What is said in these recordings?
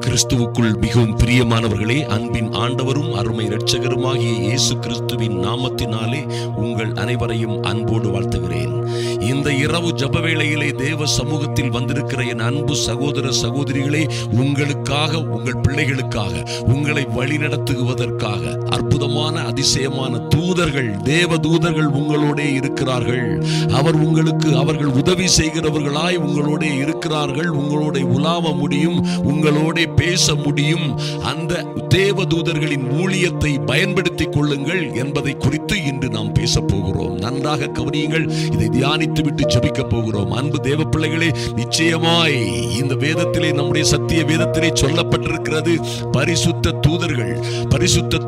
கிறிஸ்துவுக்குள் மிகவும் பிரியமானவர்களே, அன்பின் ஆண்டவரும் அருமை இரட்சகருமாகிய இயேசு கிறிஸ்துவின் நாமத்தினாலே உங்கள் அனைவரையும் அன்போடு வாழ்த்துகிறேன். இந்த இரவு ஜப வேளையிலே தேவ சமூகத்தில் வந்திருக்கிற என் அன்பு சகோதர சகோதரிகளே, உங்களுக்காக, உங்கள் பிள்ளைகளுக்காக, உங்களை வழிநடத்துவதற்காக அற்புதமான அதிசயமான தூதர்கள், தேவ தூதர்கள் உங்களோட இருக்கிறார்கள். அவர்கள் உதவி செய்கிறவர்களாய் உங்களோட இருக்கிறார்கள். உங்களோட உலாவ முடியும், உங்களோட பேச முடியும். அந்த தேவ தூதர்களின் ஊழியத்தை பயன்படுத்திக் கொள்ளுங்கள் என்பதை குறித்து இன்று நாம் பேச போகிறோம். நன்றாக கவனியுங்கள். இதை தியானித்து விட்டு ஜெபிக்க போகிறோம். அன்பு தேவ பிள்ளைகளே, நிச்சயமாய் இந்த வேதத்திலே, நம்முடைய சத்திய வேதத்திலே சொல்லப்பட்டிருக்கிறது, பரிசுத்த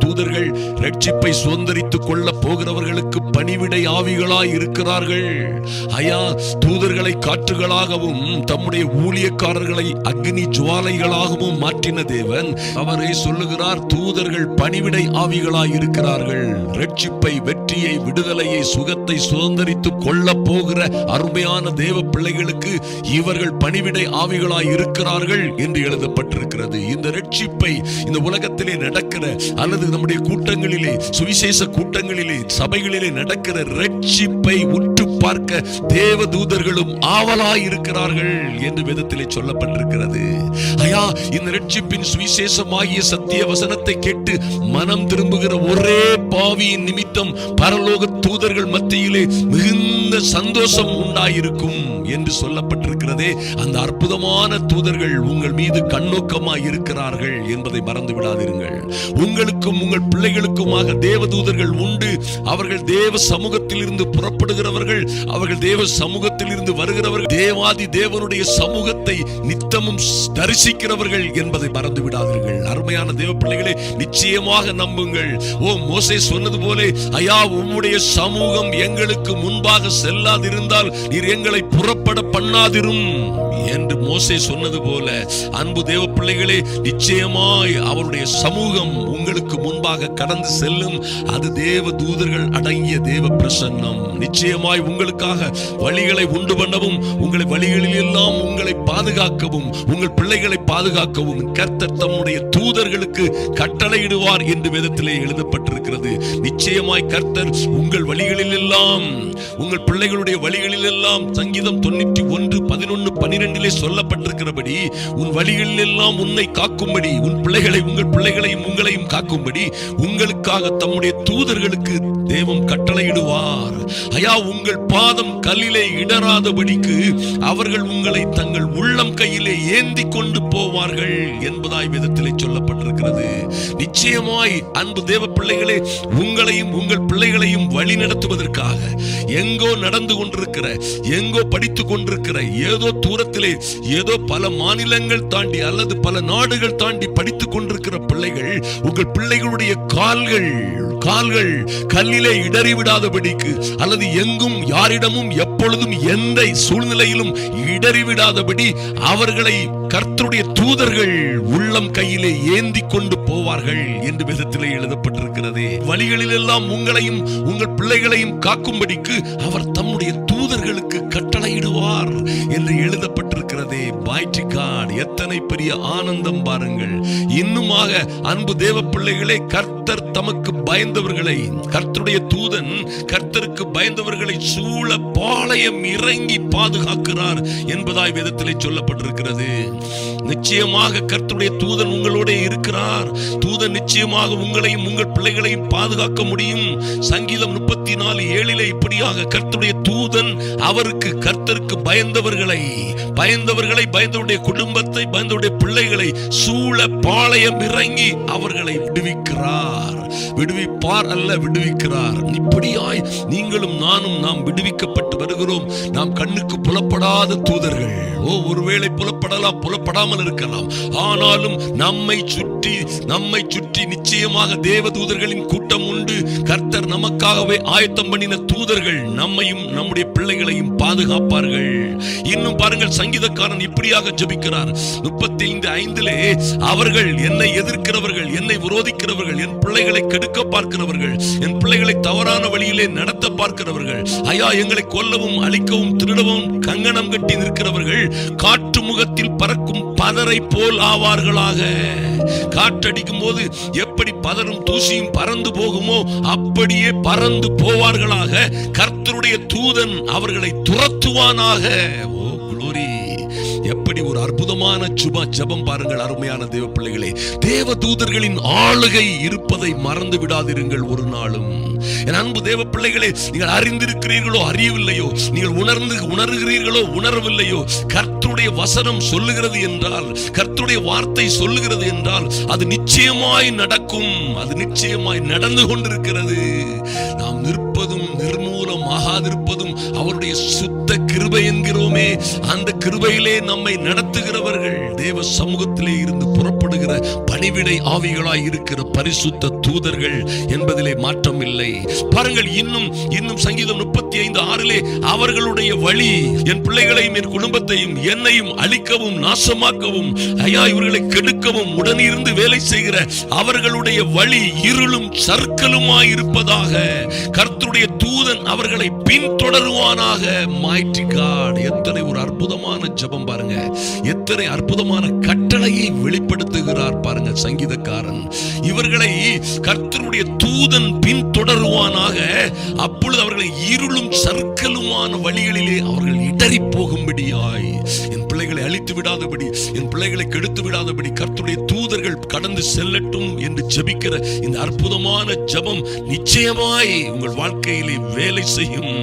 தூதர்கள் ரட்சிப்பை சுதந்தரித்துக் கொள்ள போகிறவர்களுக்கு பணிவிடை ஆவிகளாய் இருக்கிறார்கள். தூதர்களை காற்றுகளாகவும் தம்முடைய ஊழியக்காரர்களை அக்னி ஜுவாலைகளாகவும் மாற்றின தேவன் அவரை சொல்லுகிறார், தூதர்கள் பணிவிடை ஆவிகளாய் இருக்கிறார்கள். ரட்சிப்பை, வெற்றியை, விடுதலையை, சுகத்தை சுதந்தரித்துக் கொள்ள போகிற அருமையான தேவ பிள்ளைகளுக்கு இவர்கள் பணிவிடை ஆவிகளாய் இருக்கிறார்கள் என்று எழுதப்பட்டிருக்கிறது. இந்த ரட்சிப்பை இந்த உலகத்திலே நடக்கிற அல்லது நம்முடைய கூட்டங்களிலே, சுவிசேஷ கூட்டங்களிலே, சபைகளிலே நடக்கிற ரட்சிப்பை உற்று பார்க்க தேவ தூதர்களும் ஆவலாய் இருக்கிறார்கள் என்று வேதத்திலே சொல்லப்பட்டிருக்கிறது. இந்த ரட்சிப்பின் சுவிசேஷமாகிய சத்திய வசனத்தை கேட்டு மனம் திரும்புகிற ஒரே பாவியின் நிமித்தம் பரலோக தூதர்கள் மத்தியிலே மிகுந்த சந்தோஷம் உண்டாயிருக்கும் என்று சொல்லப்பட்டிருக்கிறதே. அந்த அற்புதமான தூதர்கள் உங்கள் மீது கண்ணோக்கமாய் இருக்கிறார்கள் என்பதை மறந்து விடாதீர்கள். உங்களுக்கும் உங்கள் பிள்ளைகளுக்குமாக தேவ தூதர்கள் உண்டு. அவர்கள் தேவ சமூகத்தில் இருந்து புறப்படுகிறவர்கள், அவர்கள் தேவ சமூகத்தில் இருந்து வருகிறவர்கள், தேவாதி தேவனுடைய சமூகத்தை நித்தமும் தரிசிக்கிறவர்கள் என்பதை மறந்து விடாதீர்கள். அருமையான தேவ பிள்ளைகளே, நிச்சயமாக நம்புங்கள். மோசே சொன்னது போல, உம்முடைய சமூகம் எங்களுக்கு முன்பாக செல்லாதிருந்தால் நீர் எங்களை புறப்பட பண்ணாதிரும் என்று மோசே சொன்னது போல, அன்பு தேவ பிள்ளைகளே, நிச்சயமாய் அவருடைய சமூகம் உங்களுக்கு முன்பாக கடந்து செல்லும். அது தேவ தூதர்கள் அடங்கிய தேவ பிரசன்னம். நிச்சயமாய் உங்களுக்காக வழிகளை உண்டு பண்ணவும், உங்களை வழிகளில் எல்லாம் உங்களை பாதுகாக்கவும், உங்கள் பிள்ளைகளை பாதுகாக்கவும் கர்த்தர் தம்முடைய தூதர்களுக்கு கட்டளையிடுவார் என்று வேதத்திலே எழுதப்பட்டிருக்கிறது. நிச்சயமாய் கர்த்தர் உங்கள் வழிகளில் எல்லாம், உங்கள் பிள்ளைகளுடைய வழிகளில் எல்லாம், சங்கீதம் 91:11-12 சொல்லப்பட்டிருக்கிறபடி, உன் வழிகளில் எல்லாம் உன்னை காக்கும்படி, உன் பிள்ளைகளை, உங்கள் பிள்ளைகளையும் உங்களையும் காக்கும்படி உங்களுக்காக தம்முடைய தூதர்களுக்கு தேவன் கட்டளையிடுவார். உங்கள் பாதம் கல்லிலே இடராதபடிக்கு அவர்கள் உங்களை தங்கள் உள்ளம் கையிலே ஏந்தி கொண்டு போவார்கள் என்பதாய் வேதத்திலே சொல்லப்பட்டிருக்கிறது. நிச்சயமாய் அன்பு தேவ பிள்ளைகளே, உங்களையும் உங்கள் பிள்ளைகளையும் வழி நடத்துவதற்காக எங்கோ நடந்து கொண்டிருக்கிற, எங்கோ படித்துக் கொண்டிருக்கிற, ஏதோ தூரத்திலே, ஏதோ பல மாநிலங்கள் தாண்டி அல்லது பல நாடுகள் தாண்டி படித்துக் கொண்டிருக்கிற பிள்ளைகள், உங்கள் பிள்ளைகளுடைய கால்கள் கல்லிலே இடறிவிடாதபடிக்கு, அல்லது எங்கும் யாரிடமும் எப்பொழுதும் எந்த சூழ்நிலையிலும் இடறிவிடாதபடி அவர்களை கர்த்தருடைய தூதர்கள் உள்ளம் கையிலே ஏந்தி கொண்டு போவார்கள் என்று வேதத்திலே எழுதப்பட்டிருக்கிறது. வழிகளில் எல்லாம் உங்களையும் உங்கள் பிள்ளைகளையும் காக்கும்படிக்கு அவர் தம்முடைய தூதர்களுக்கு கட்டளையிடுவார் என்று எழுதப்பட்டிருக்கிறதே. பாய்ச்சி காட், எத்தனை பெரிய ஆனந்தம் பாருங்கள். இன்னுமாக அன்பு தேவ பிள்ளைகளே, கர்த்தர் தமக்கு பயந்தவர்களை, கர்த்தருடைய தூதன் கர்த்தருக்கு பயந்தவர்களை சூழ பாளையம் இறங்கி பாதுகாக்கிறார் என்பதாய் வேதத்திலே சொல்லப்பட்டிருக்கிறது. நிச்சயமாக கர்த்தருடைய தூதன் உங்களோட இருக்கிறார். தூதன் நிச்சயமாக உங்களையும் உங்கள் பிள்ளைகளையும் பாதுகாக்க முடியும். சங்கீதம் 34:7 இப்படியாக, கர்த்தருடைய தூதன் அவருக்கு, கர்த்தருக்கு பயந்தவர்களை, பயந்தவருடைய குடும்பத்தை, பயந்தவருடைய பிள்ளைகளை சூழ பாளையம் இறங்கி அவர்களை விடுவிப்பார் அல்ல, விடுவிக்கிறார். இப்படியாய் நீங்களும் நானும் நாம் விடுவிக்கப்பட்டு வருகிறோம். நாம் கண்ணுக்கு புலப்படாத தூதர்கள், ஒருவேளை புலப்படலாம், புலப்படாமல் இருக்கலாம். ஆனாலும் நம்மை சுற்றி நிச்சயமாக தேவ தூதர்களின் கூட்டம் உண்டு. கர்த்தர் நமக்காகவே ஆயத்தம் பண்ணின தூதர்கள் நம்மையும் நம்முடைய பிள்ளைகளையும் பாதுகாப்பார்கள். இன்னும் பாருங்கள், சங்கீதக்காரன் இப்படியாக ஜெபிக்கிறார். 35:5 அவர்கள் என்னை எதிர்க்கிறவர்கள், என்னை விரோதிக்கிறவர்கள், என் பிள்ளைகளை கெடுக்க பார்க்கிறவர்கள், என் பிள்ளைகளை தவறான வழியிலே நடத்த பார்க்கிறவர்கள், எங்களை கொல்லவும் அழிக்கவும் திருடவும் கங்கணம் கட்டி நிற்கிறவர்கள் காற்று சமூகத்தில் பறக்கும் பதரை போல் ஆவார்களாக. காற்றடிக்கும் போது எப்படி பதரும் தூசியும் பறந்து போகுமோ அப்படியே பறந்து போவார்களாக. கர்த்தருடைய தூதன் அவர்களை துரத்துவானாக. ஓ குளோரி! எப்படி ஒரு அற்புதமான ஜெபம் பாருங்கள் அருமையான தேவ பிள்ளைகளே. தேவ தூதர்களின் ஆளுகை இருப்பதை மறந்து விடாதிருங்கள் ஒரு நாளும். என் அன்பு தேவ பிள்ளைகளே, நீங்கள் அறிந்திருக்கிறீர்களோ அறியவில்லையோ, நீங்கள் உணர்கிறீர்களோ உணரவில்லையோ, கர்த்தருடைய வசனம் சொல்லுகிறது என்றால், கர்த்தருடைய வார்த்தை சொல்லுகிறது என்றால் அது நிச்சயமாய் நடக்கும். அது நிச்சயமாய் நடந்து கொண்டிருக்கிறது. நாம் நிற்பதும் நிர்மூலமாகாதிருப்பதும் அவருடைய சுத்த கிருபை என்கிறோமே, அந்த கிருபையிலே நம்மை நடத்துகிறவர்கள் தேவ சமூகத்திலே இருந்து புறப்படுகிற பணிவிடை ஆவிகளாய் இருக்கிற பரிசுத்த தூதர்கள் என்பதிலே மாற்றம் இல்லை. பாருங்கள், இன்னும் சங்கீதம் 35:6 அவர்களுடைய வழி என் பிள்ளைகளையும் என் குடும்பத்தையும் என்னையும் அழிக்கவும் நாசமாக்கவும், ஐயா இவர்களை கெடுக்கவும் உடனிருந்து வேலை செய்கிற அவர்களுடைய வழி இருளும் சர்க்கலுமாய் இருப்பதாக. கர்த்தருடைய தூதன் அவர்களை பின்தொடருவானாக. Mighty God! எத்தனை ஒரு அற்புதமான ஜெபம் பாருங்க, எத்தனை அற்புதமான கட்டளையை வெளிப்படுத்துகிறார் பாருங்க சங்கீதக்காரன். இவர்களை கர்த்தருடைய தூதன் பின்தொடருவானாக. அப்பொழுது அவர்களை இருளும் சர்க்கலுமான வழிகளிலே அவர்கள் இடறி போகும்படியாய், என் பிள்ளைகளை அழித்து விடாதபடி, என் பிள்ளைகளை கெடுத்து விடாதபடி கர்த்தருடைய தூதர்கள் கடந்து செல்லட்டும் என்று ஜெபிக்கிற இந்த அற்புதமான ஜெபம் நிச்சயமாய் உங்கள் வாழ்க்கையிலே வேலை செய்யும்.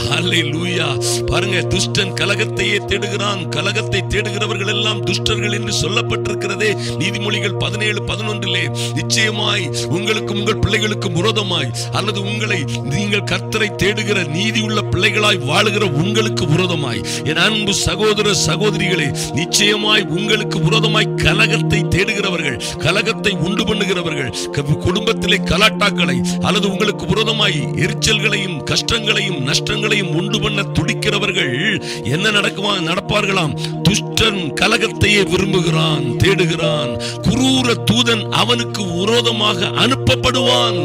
ஹல்லேலூயா! பாருங்க, துஷ்டன் கலகத்தையே தேடுகிறான். கலகத்தை தேடுகிறவர்கள் எல்லாம் துஷ்டர்கள் என்று சொல்லப்பட்டிருக்கிறதே நீதிமொழிகள் 17:11. நிச்சயமாய் உங்களுக்கும் உங்கள் பிள்ளைகளுக்கும் விரோதமாய், அல்லது உங்களை நீங்கள் கர்த்தரை தேடுகிற நீதியுள்ள பிள்ளைகளாய் வாழுகிற உங்களுக்கு விரோதமாய், என் அன்பு சகோதர சகோதரிகளே, நிச்சயமாய் உங்களுக்கு விரோதமாய் கலகத்தை தேடுகிறவர்கள், கலகத்தை உண்டு பண்ணுகிறவர்கள், குடும்பத்திலே கலாட்டாக்களை அல்லது உங்களுக்கு விரோதமாய் எரிச்சல்களையும் கஷ்டங்களையும் நஷ்டங்களையும் உண்டு பண்ண துடிக்கிறவர்கள் என்ன நடப்பார்களாம்? துஷ்டன் கலகத்தையே விரும்புகிறான், தேடுகிறான். குரூர தூதன் அவனுக்கு விரோதமாக அனுப்பப்படுவான்.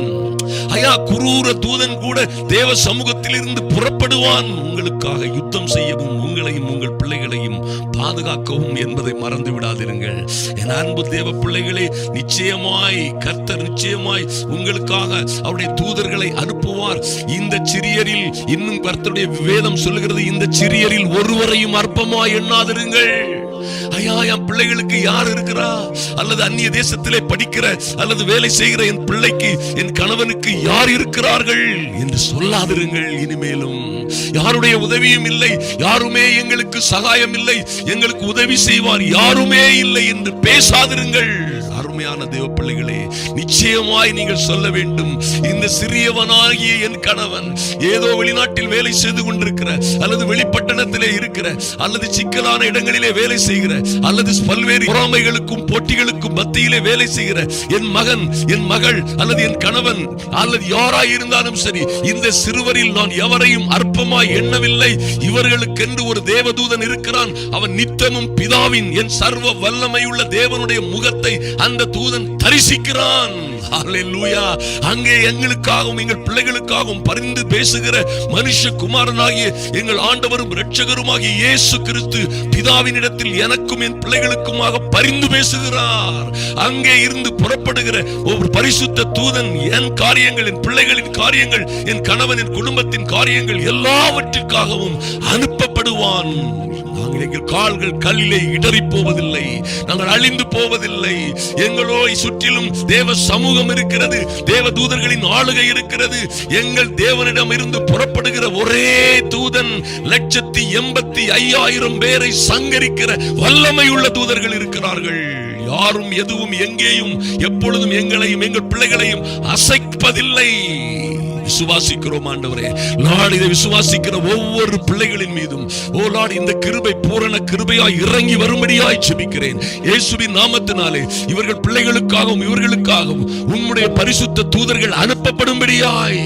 ஐயா, குரூர தூதன் கூட தேவ சமூகத்தில் இருந்து புறப்படுவான் உங்களுக்காக யுத்தம் செய்யவும் உங்களையும் உங்கள் பிள்ளைகளையும் பாதுகாக்கவும் என்பதை மறந்து விடாதிருங்கள். என் அன்பு தேவ பிள்ளைகளே, நிச்சயமாய் கர்த்தர் நிச்சயமாய் உங்களுக்காக அவருடைய தூதர்களை அனுப்புவார். இந்த சிறியரில், இன்னும் கர்த்தருடைய வேதம் சொல்லுகிறது, இந்த சிறியரில் ஒருவரையும் அற்பமாய் எண்ணாதிருங்கள். ஐயா, என் பிள்ளைகளுக்கு யார் இருக்கிறா? அல்லது அந்நிய தேசத்திலே படிக்கிற அல்லது வேலை செய்கிற என் பிள்ளைக்கு, என் கணவனுக்கு யார் இருக்கிறார்கள் என்று சொல்லாதிருங்கள். இனிமேலும் யாருடைய உதவியும் இல்லை, யாருமே எங்களுக்கு சகாயம் இல்லை, எங்களுக்கு உதவி செய்வார் யாருமே இல்லை என்று பேசாதிருங்கள். அருமையான தேவ பிள்ளைகளே, நிச்சயமாய் நீங்கள் சொல்ல வேண்டும், இந்த சிறியவனாகிய என் கணவன் ஏதோ வெளிநாட்டில் வேலை செய்து கொண்டிருக்கிற, அல்லது வெளிப்பட்டணத்திலே இருக்கிற, அல்லது சிக்கலான இடங்களிலே வேலை செய்கிற, அல்லது பல்வேறு பொறாமைகளுக்கும் போட்டிகளுக்கும் மத்தியிலே வேலை செய்கிற என் மகன், என் மகள், அல்லது என் கணவன், அல்லது யாராய் இருந்தாலும் சரி, இந்த சிறுவரில் நான் எவரையும் அற்பமாய் எண்ணவில்லை. இவர்களுக்கென்று ஒரு தேவதூதன் இருக்கிறான். அவன் நித்தமும் பிதாவின், என் சர்வ வல்லமையுள்ள தேவனுடைய முகத்தை அந்த தூதன் தரிசிக்கிறான். ஹல்லேலூயா! அங்கே எங்களுக்காகவும் எங்கள் பிள்ளைகளுக்காகவும் பரிந்து பேசுகிற மனுஷகுமாரனாகிய எங்கள் ஆண்டவரும் இரட்சகருமாகிய இயேசு கிறிஸ்து பிதாவினிடத்தில் எனக்கும் என் பிள்ளைகளுக்குமாக பரிந்து பேசுகிறார். அங்கே இருந்து புறப்படுகிற ஒரு பரிசுத்த தூதன் என் காரியங்கள், என் பிள்ளைகளின் காரியங்கள், என் கணவன், என் குடும்பத்தின் காரியங்கள் எல்லாவற்றிற்காகவும் அனுப்பப்படுவான். நாங்கள் எங்கள் கால்கள் கல்லிலே இடறி போவதில்லை, நாங்கள் அழிந்து போவதில்லை. எங்களோ சுற்றிலும் தேவ சமூகம் இருக்கிறது, தேவ தூதர்களின் ஆளுகை இருக்கிறது. எங்கள் தேவனிடம் இருந்து புறப்படுகிற ஒரே தூதன் 185,000 பேரை சங்கரிக்கிற வல்லமையுள்ள தூதர்கள் இருக்கிறார்கள். யாரும் எதுவும் எங்கேயும் எப்பொழுதும் எங்களையும் எங்கள் பிள்ளைகளையும் அசைப்பதில்லை. விசுவாசிக்கிறோம் ஆண்டவரே. நான் இதை விசுவாசிக்கிற ஒவ்வொரு பிள்ளைகளின் மீதும் ஓ லார்ட், இந்த கிருபை பூரண கிருபையாய் இறங்கி வரும்படியாய் ஜெபிக்கிறேன் இயேசுவின் நாமத்தினாலே. இவர்கள் பிள்ளைகளுக்காகவும் இவர்களுக்காகவும் உம்முடைய பரிசுத்த தூதர்கள் அனுப்பப்படும்படியாய்,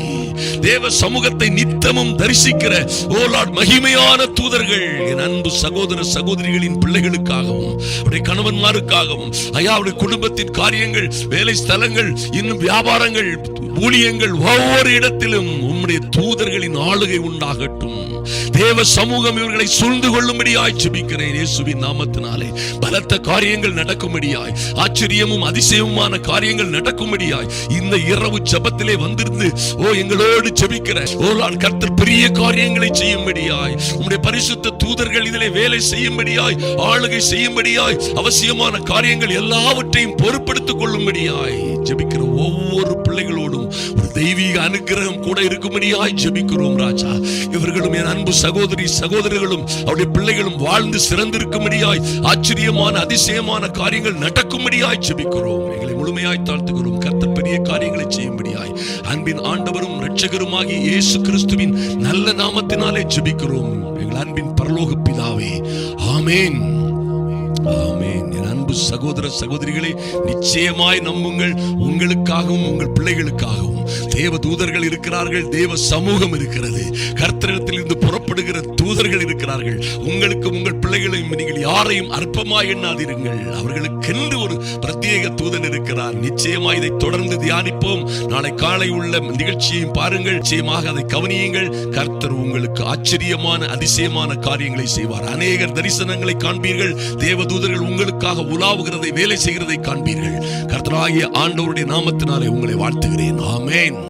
தேவ சமூகத்தை நித்தமும் தரிசிக்கிற ஓ லார்ட் மகிமையான தூதர்கள் என் அன்பு சகோதர சகோதரிகளின் பிள்ளைகளுக்காகவும் அவருடைய கணவன்மாருக்காகவும், ஐயா அவருடைய குடும்பத்தின் காரியங்கள், வேலை ஸ்தலங்கள், இன்னும் வியாபாரங்கள், ஊழியங்கள், ஒவ்வொரு இடத்திலும் உம்முடைய தூதர்களின் ஆளுகை உண்டாகட்டும். தேவ சமூகம் இவர்களை சூழ்ந்து கொள்ளும்படியாய் ஜெபிக்கிறேன் இயேசுவின் நாமத்தினாலே. பலத்த காரியங்கள் நடக்கும்படியாய், ஆச்சரியமும் அதிசயமுமான காரியங்கள் நடக்கும்படியாய் இந்த இரவு ஜெபத்திலே வந்திருந்து எங்களோடு ஜெபிக்கிற கர்த்தர் பெரிய காரியங்களை செய்யும்படியாய், உம்முடைய பரிசுத்த தூதர்கள் இதிலே வேலை செய்யும்படியாய், ஆளுகை செய்யும்படியாய், அவசியமான காரியங்கள் எல்லாவற்றையும் பொறுப்படுத்திக் கொள்ளும்படியாய் ஜெபிக்கிற ஒவ்வொரு பிள்ளைகளோடும் ஒரு தெய்வீக அனுக்கிரகம் கூட இருக்கும்படியாய் ஜெபிக்கிறோம் ராஜா. இவர்களும் என் அன்பு சகோதரி சகோதரர்களும் அவருடைய பிள்ளைகளும் வாழ்ந்து சிறந்திருக்கும்படியாய், ஆச்சரியமான அதிசயமான காரியங்கள் நடக்கும்படியாய் ஜெபிக்கிறோம். எங்களை முழுமையாய் தாழ்த்துகிறோம். கர்த்தர் பெரிய காரியங்களை செய்யும்படியாய் அன்பின் ஆண்டவரும் இரட்சகருமாகிய இயேசு கிறிஸ்துவின் நல்ல நாமத்தினாலே ஜெபிக்கிறோம் எங்கள் அன்பின் பரலோக பிதாவே. ஆமென், ஆமென். என் அன்பு சகோதர சகோதரிகளே, நிச்சயமாய் நம்புங்கள், உங்களுக்காகவும் உங்கள் பிள்ளைகளுக்காகவும் தேவ தூதர்கள் இருக்கிறார்கள், தேவ சமூகம் இருக்கிறது, கர்த்தரிடத்தில் இருந்து புறப்படுகிற தூதர்கள் இருக்கிறார்கள். உங்களுக்கும் உங்கள் பிள்ளைகளையும் நீங்கள் யாரையும் அற்பமாய் எண்ணாதிருங்கள். அவர்களுக்கென்று ஒரு பிரத்யேக தூதன் இருக்கிறார். நிச்சயமாய் இதை தொடர்ந்து தியானிப்போம். நாளை காலை உள்ள நிகழ்ச்சியையும் பாருங்கள், நிச்சயமாக அதை கவனியுங்கள். கர்த்தர் உங்களுக்கு ஆச்சரியமான அதிசயமான காரியங்களை செய்வார். அநேகர் தரிசனங்களை காண்பீர்கள். தேவ தூதர்கள் உங்களுக்காக உலாவுகிறதை, வேலை செய்கிறதை காண்பீர்கள். கர்த்தராகிய ஆண்டவருடைய நாமத்தினாலே உங்களை வாழ்த்துகிறேன். ஆமென்.